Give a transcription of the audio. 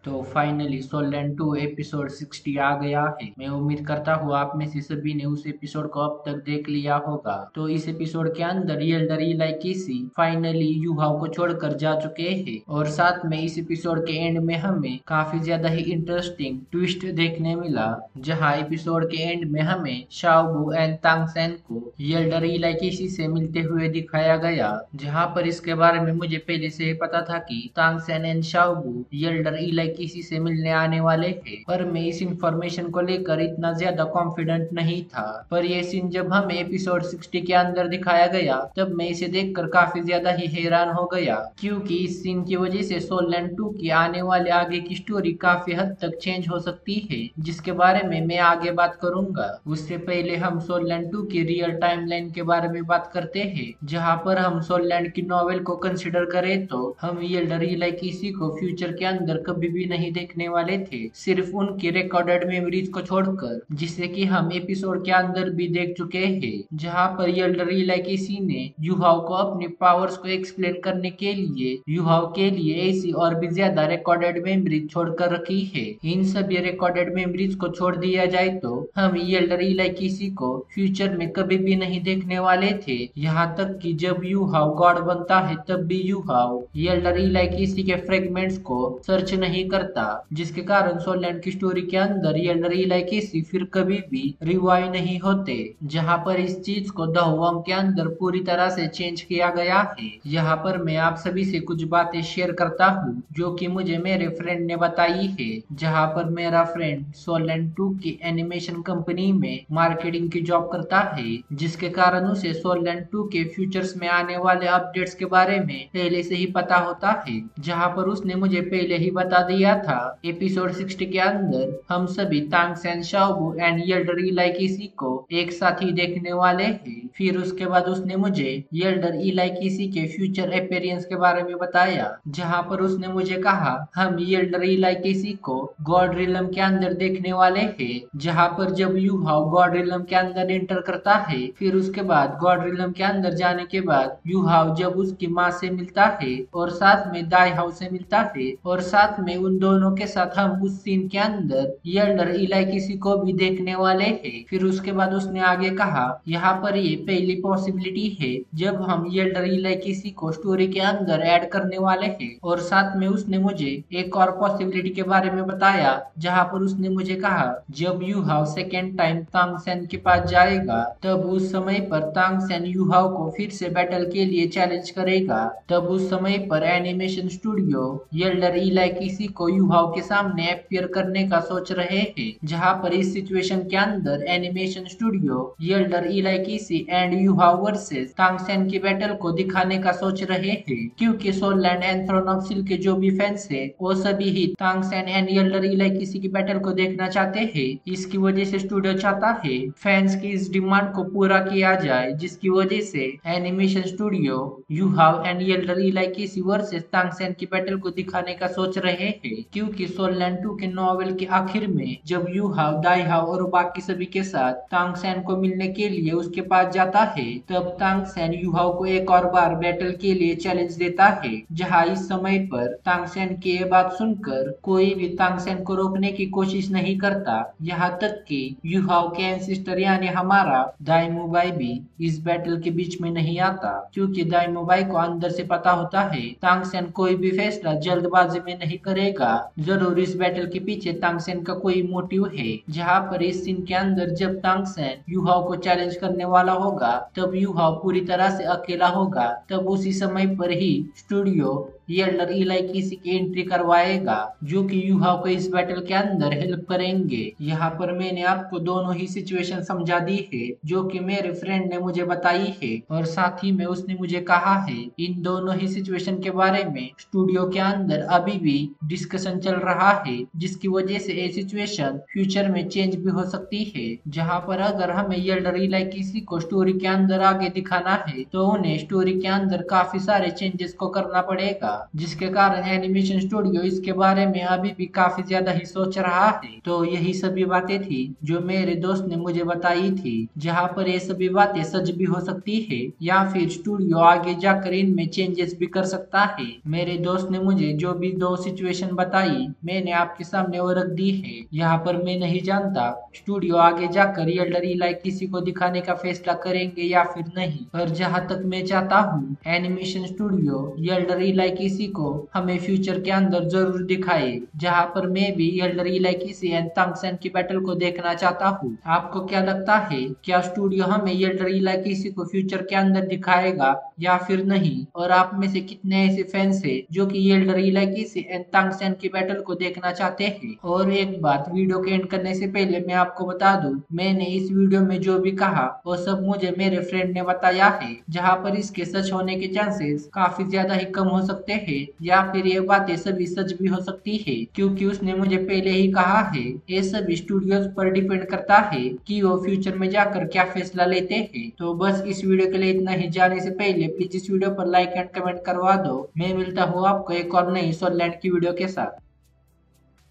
तो finally Solan 2 episode 60 आ गया है। मैं उम्मीद करता हूँ आप में से सभी ने उस एपिसोड को अब तक देख लिया होगा। तो इस एपिसोड के अंदर रियल लाइक किसी फाइनली युहाओ को छोड़कर जा चुके हैं और साथ में इस एपिसोड के एंड में हमें काफी ज्यादा ही इंटरेस्टिंग ट्विस्ट देखने मिला, जहाँ एपिसोड के एंड में हमें शाओबू एंड तांगसेन को रियल लाइक किसी से मिलते हुए दिखाया गया। जहाँ पर इसके बारे में मुझे पहले से ही पता था कि तांगसेन एंड शाओबू रियल किसी से मिलने आने वाले थे, पर मैं इस इंफॉर्मेशन को लेकर इतना ज्यादा कॉन्फिडेंट नहीं था। पर ये सीन जब हमें एपिसोड 60 के अंदर दिखाया गया तब मैं इसे देखकर काफी ज्यादा ही हैरान हो गया, क्योंकि इस सीन की वजह से सोलन 2 की आने वाले आगे की स्टोरी काफी हद तक चेंज हो सकती है, जिसके बारे में मैं आगे बात करूंगा। उससे पहले हम सोलन 2 की रियल टाइमलाइन के बारे में बात करते हैं, जहां पर हम सोलैंड की नॉवेल को कंसिडर करें तो हम रियल किसी को फ्यूचर के अंदर कभी भी नहीं देखने वाले थे, सिर्फ उनकी रिकॉर्डेड मेमोरीज को छोड़कर, जिसे कि हम एपिसोड के अंदर भी देख चुके हैं, जहां पर रियल किसी ने युहाओ को अपने पावर्स को एक्सप्लेन करने के लिए युहाओ के लिए ऐसी और भी ज्यादा रिकॉर्डेड मेमोरीज छोड़कर रखी है। इन सभी रिकॉर्डेड मेमोरीज को छोड़ दिया जाए तो हम रियल किसी को फ्यूचर में कभी भी नहीं देखने वाले थे। यहाँ तक कि जब युहाओ गॉड बनता है तब भी युहाओ रियल किसी के फ्रेगमेंट्स को सर्च नहीं करता, जिसके कारण सोलैंड की स्टोरी के अंदर रियल किसी फिर कभी भी रिवाइव नहीं होते। जहाँ पर इस चीज को द हुआंग के अंदर पूरी तरह से चेंज किया गया है। यहाँ पर मैं आप सभी से कुछ बातें शेयर करता हूँ जो कि मुझे मेरे फ्रेंड ने बताई है। जहाँ पर मेरा फ्रेंड सोलैंड 2 की एनिमेशन कंपनी में मार्केटिंग की जॉब करता है, जिसके कारण उसे सोलैंड 2 के फ्यूचर्स में आने वाले अपडेट्स के बारे में पहले से ही पता होता है। जहाँ पर उसने मुझे पहले ही बता दिया था एपिसोड 60 के अंदर हम सभी तांगसेन, शाओबू एंड रियल किसी को एक साथ ही देखने वाले हैं। फिर उसके बाद उसने मुझे रियल किसी के फ्यूचर अपीयरेंस के बारे में बताया, जहाँ पर उसने मुझे कहा हम रियल किसी को गॉड रिलम के अंदर देखने वाले हैं। जहाँ पर जब युहाओ गॉड रिलम के अंदर एंटर करता है, फिर उसके बाद गॉड रिलम के अंदर जाने के बाद युहाओ जब उसकी माँ से मिलता है और साथ में दाई हाउ से मिलता है और साथ में उन दोनों के साथ हम उस सीन के अंदर रियल किसी को भी देखने वाले हैं। फिर उसके बाद उसने आगे कहा यहाँ पर ये पहली पॉसिबिलिटी है जब हम रियल किसी को स्टोरी के अंदर ऐड करने वाले हैं, और साथ में उसने मुझे एक और पॉसिबिलिटी के बारे में बताया, जहाँ पर उसने मुझे कहा जब युहाओ सेकेंड टाइम तांगसेन के पास जाएगा तब उस समय पर तांगसेन युहाओ को फिर से बैटल के लिए चैलेंज करेगा। तब उस समय पर एनिमेशन स्टूडियो रियल किसी को युहाओ के सामने अपियर करने का सोच रहे हैं। जहाँ पर इस सिचुएशन के अंदर एनिमेशन स्टूडियो रियल किसी एंड युहाओ वर्सेस तांगसेन की बैटल को दिखाने का सोच रहे हैं, क्योंकि सोलैंड एंड थ्रोन ऑफ सिल्क के जो भी फैंस है वो सभी ही तांगसेन एंड रियल किसी की बैटल को देखना चाहते हैं। इसकी वजह से स्टूडियो चाहता है फैंस की इस डिमांड को पूरा किया जाए, जिसकी वजह से animation studio Yuhao and real किसी वर्सेस तांगसेन की बैटल को दिखाने का सोच रहे हैं। क्योंकि सोलैंड 2 के नॉवेल के आखिर में जब युहाओ, दाई हाउ और बाकी सभी के साथ तांगसेन को मिलने के लिए उसके पास जाता है, तब तांगसेन युहाओ को एक और बार बैटल के लिए चैलेंज देता है। जहाँ इस समय पर तांगसेन की ये बात सुनकर कोई भी तांगसेन को रोकने की कोशिश नहीं करता। यहाँ तक कि युहाओ के एंसिस्टर यानी हमारा दाइमुबाई भी इस बैटल के बीच में नहीं आता, क्योंकि दाइमुबाई को अंदर से पता होता है तांगसेन कोई भी फैसला जल्दबाजी में नहीं करेगा, जरूर इस बैटल के पीछे तांगसेन का कोई मोटिव है। जहाँ पर इस सीन के अंदर जब तांगसेन युहाओ को चैलेंज करने वाला होगा तब युहाओ पूरी तरह से अकेला होगा, तब उसी समय पर ही स्टूडियो रियल किसी की एंट्री करवाएगा, जो कि युहाओ को इस बैटल के अंदर हेल्प करेंगे। यहाँ पर मैंने आपको दोनों ही सिचुएशन समझा दी है जो कि मेरे फ्रेंड ने मुझे बताई है, और साथ ही में उसने मुझे कहा है इन दोनों ही सिचुएशन के बारे में स्टूडियो के अंदर अभी भी डिस्कशन चल रहा है, जिसकी वजह से ये सिचुएशन फ्यूचर में चेंज भी हो सकती है। जहाँ पर अगर हमें रियल किसी को स्टोरी के अंदर आगे दिखाना है तो उन्हें स्टोरी के अंदर काफी सारे चेंजेस को करना पड़ेगा। जिसके कारण एनिमेशन स्टूडियो इसके बारे में अभी भी काफी ज्यादा ही सोच रहा है। तो यही सभी बातें थी जो मेरे दोस्त ने मुझे बताई थी, जहाँ पर ये सभी बातें सच भी हो सकती है या फिर स्टूडियो आगे जाकर इनमें चेंजेस भी कर सकता है। मेरे दोस्त ने मुझे जो भी दो सिचुएशन बताई मैंने आपके सामने वो रख दी है। यहाँ पर मैं नहीं जानता स्टूडियो आगे जाकर रियल रियल लाइक किसी को दिखाने का फैसला करेंगे या फिर नहीं, पर जहाँ तक मैं चाहता हूँ animation studio real real like किसी को हमें फ्यूचर के अंदर जरूर दिखाए, जहाँ पर मैं भी रियल रियल लाइक किसी एंड तांगसेन की बैटल को देखना चाहता हूँ। आपको क्या लगता है, क्या स्टूडियो हमें रियल रियल लाइक किसी को फ्यूचर के अंदर दिखाएगा या फिर नहीं? और आप में से कितने ऐसे फैंस है जो कि रियल रियल लाइक किसी एंड तांगसेन की बैटल को देखना चाहते हैं? और एक बात वीडियो के एंड करने से पहले मैं आपको बता दूं, मैंने इस वीडियो में जो भी कहा वो सब मुझे मेरे फ्रेंड ने बताया है, जहां पर इसके सच होने के चांसेस काफी ज्यादा ही कम हो सकते हैं या फिर ये बातें सभी सच भी हो सकती है, क्योंकि उसने मुझे पहले ही कहा है ये सभी स्टूडियोज पर डिपेंड करता है कि वो फ्यूचर में जाकर क्या फैसला लेते हैं। तो बस इस वीडियो के लिए इतना ही। जाने से पहले प्लीज इस वीडियो पर लाइक एंड कमेंट करवा दो। मैं मिलता हूँ आपको एक और नई सोलैंड की वीडियो के साथ।